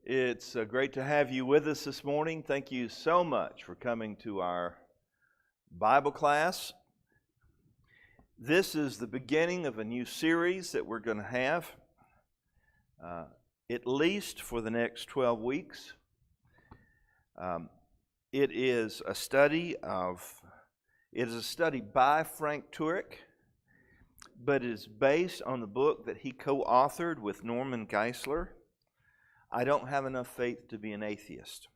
It's great to have you with us this morning. Thank you so much for coming to our Bible class. This is the beginning of a new series that we're going to have, at least for the next 12 weeks. It is a study by Frank Turek, but it is based on the book that he co-authored with Norman Geisler, I Don't Have Enough Faith to Be an Atheist.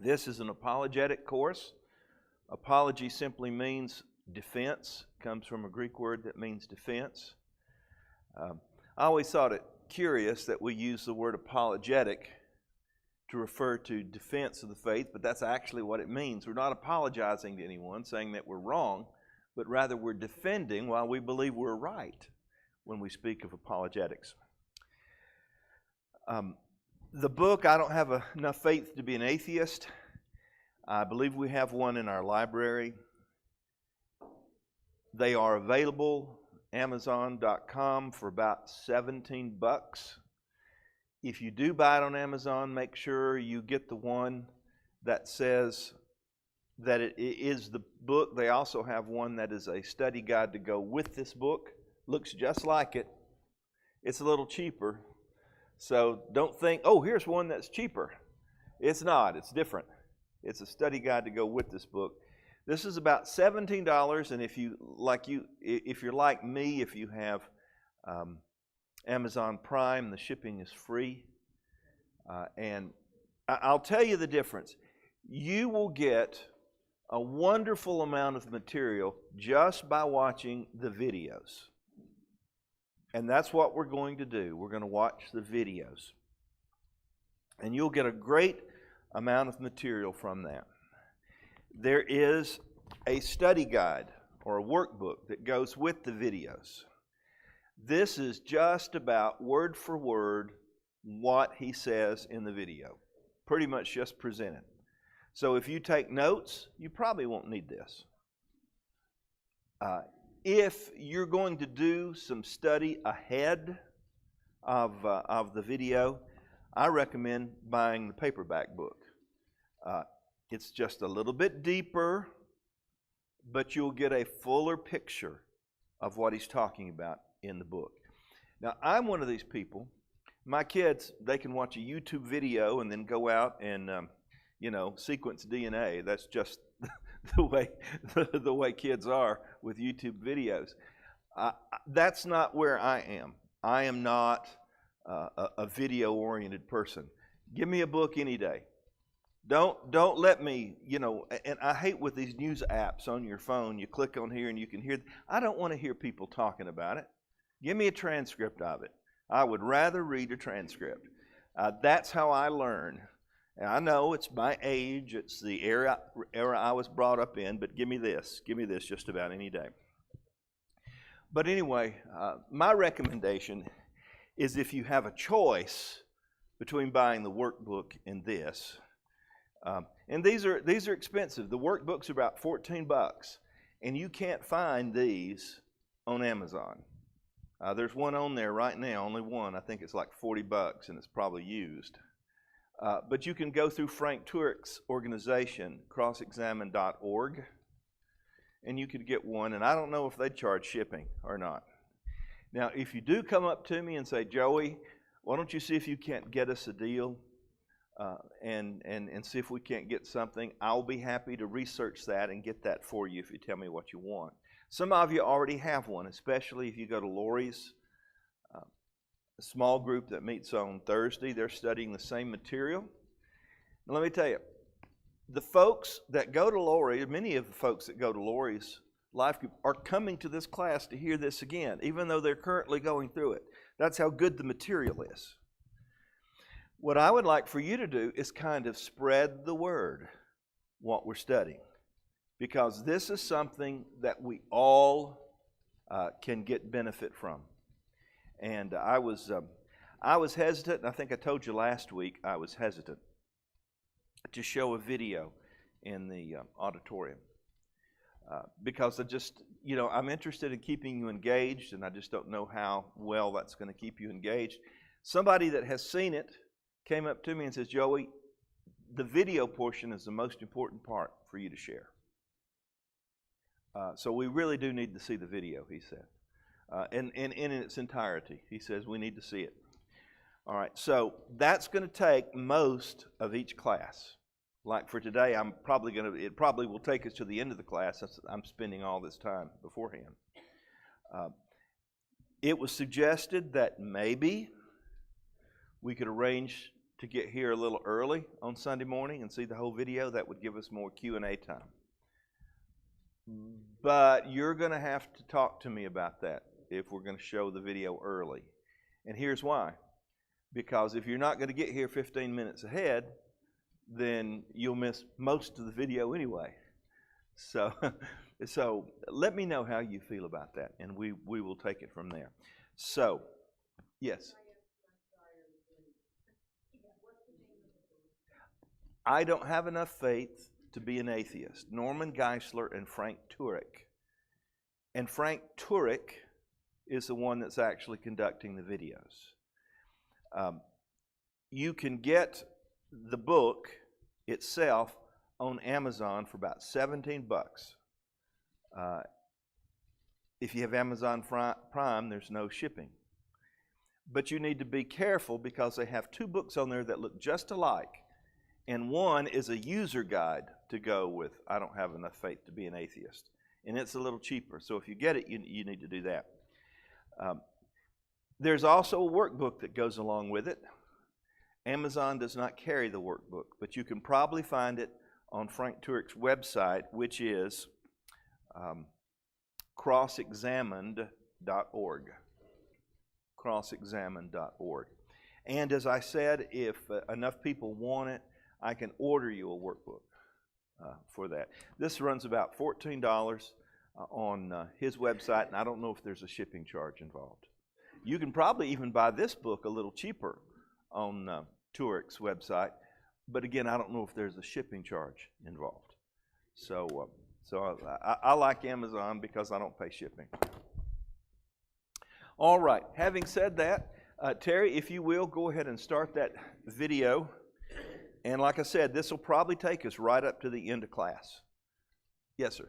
This is an apologetic course. Apology simply means defense. It comes from a Greek word that means defense. I always thought it curious that we use the word apologetic to refer to defense of the faith, but that's actually what it means. We're not apologizing to anyone, saying that we're wrong, but rather we're defending while we believe we're right when we speak of apologetics. The book, I Don't Have Enough Faith to Be an Atheist, I believe we have one in our library. They are available Amazon.com for about $17. If you do buy it on Amazon, make sure you get the one that says that it is the book. They also have one that is a study guide to go with this book. Looks just like it. It's a little cheaper. So don't think, oh, here's one that's cheaper. It's not. It's different. It's a study guide to go with this book. This is about $17, and if you're like me, if you have Amazon Prime, the shipping is free. And I'll tell you the difference. You will get a wonderful amount of material just by watching the videos. And that's what we're going to do. We're going to watch the videos. And you'll get a great amount of material from that. There is a study guide or a workbook that goes with the videos. This is just about word for word what he says in the video. Pretty much just presented. So if you take notes, you probably won't need this. If you're going to do some study ahead of the video, I recommend buying the paperback book. It's just a little bit deeper, but you'll get a fuller picture of what he's talking about in the book. Now, I'm one of these people. My kids, they can watch a YouTube video and then go out and, sequence DNA. That's just the way kids are with YouTube videos. That's not where I am. I am not a video-oriented person. Give me a book any day. Don't let me, and I hate with these news apps on your phone, you click on here and you can hear. I don't want to hear people talking about it. Give me a transcript of it. I would rather read a transcript. That's how I learn. And I know it's my age, it's the era I was brought up in, but give me this just about any day. But anyway, my recommendation is if you have a choice between buying the workbook and this, and these are expensive. The workbooks are about $14, and you can't find these on Amazon. There's one on there right now, only one. I think it's like $40, and it's probably used. But you can go through Frank Turek's organization, crossexamine.org, and you could get one. And I don't know if they charge shipping or not. Now, if you do come up to me and say, Joey, why don't you see if you can't get us a deal and see if we can't get something, I'll be happy to research that and get that for you if you tell me what you want. Some of you already have one, especially if you go to Lori's. A small group that meets on Thursday. They're studying the same material. Now, let me tell you, the folks that go to Lori, many of the folks that go to Lori's life group are coming to this class to hear this again, even though they're currently going through it. That's how good the material is. What I would like for you to do is kind of spread the word, what we're studying, because this is something that we all can get benefit from. And I was hesitant, and I think I told you last week I was hesitant to show a video in the auditorium because I'm interested in keeping you engaged, and I just don't know how well that's going to keep you engaged. Somebody that has seen it came up to me and says, Joey, the video portion is the most important part for you to share. So we really do need to see the video, he said. And in its entirety. He says we need to see it. All right, so that's going to take most of each class. Like for today, it probably will take us to the end of the class since I'm spending all this time beforehand. It was suggested that maybe we could arrange to get here a little early on Sunday morning and see the whole video. That would give us more Q&A time. But you're going to have to talk to me about that if we're going to show the video early. And here's why. Because if you're not going to get here 15 minutes ahead, then you'll miss most of the video anyway. So let me know how you feel about that, and we will take it from there. So, yes. I don't have enough faith to be an atheist. Norman Geisler and Frank Turek. And Frank Turek is the one that's actually conducting the videos. You can get the book itself on Amazon for about $17. If you have Amazon Prime, there's no shipping. But you need to be careful because they have two books on there that look just alike. And one is a user guide to go with I don't have enough faith to be an atheist. And it's a little cheaper. So if you get it, you need to do that. There's also a workbook that goes along with it. Amazon does not carry the workbook, but you can probably find it on Frank Turek's website, which is crossexamined.org. Crossexamined.org. And as I said, if enough people want it, I can order you a workbook for that. This runs about $14 on his website, and I don't know if there's a shipping charge involved. You can probably even buy this book a little cheaper on Turek's website, but again, I don't know if there's a shipping charge involved. So I like Amazon because I don't pay shipping. All right, having said that, Terry, if you will, go ahead and start that video. And like I said, this will probably take us right up to the end of class. Yes, sir.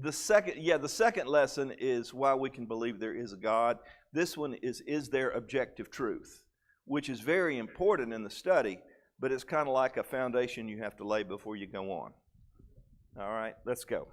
The second lesson is why we can believe there is a God. This one is there objective truth, which is very important in the study, but it's kind of like a foundation you have to lay before you go on. All right, let's go.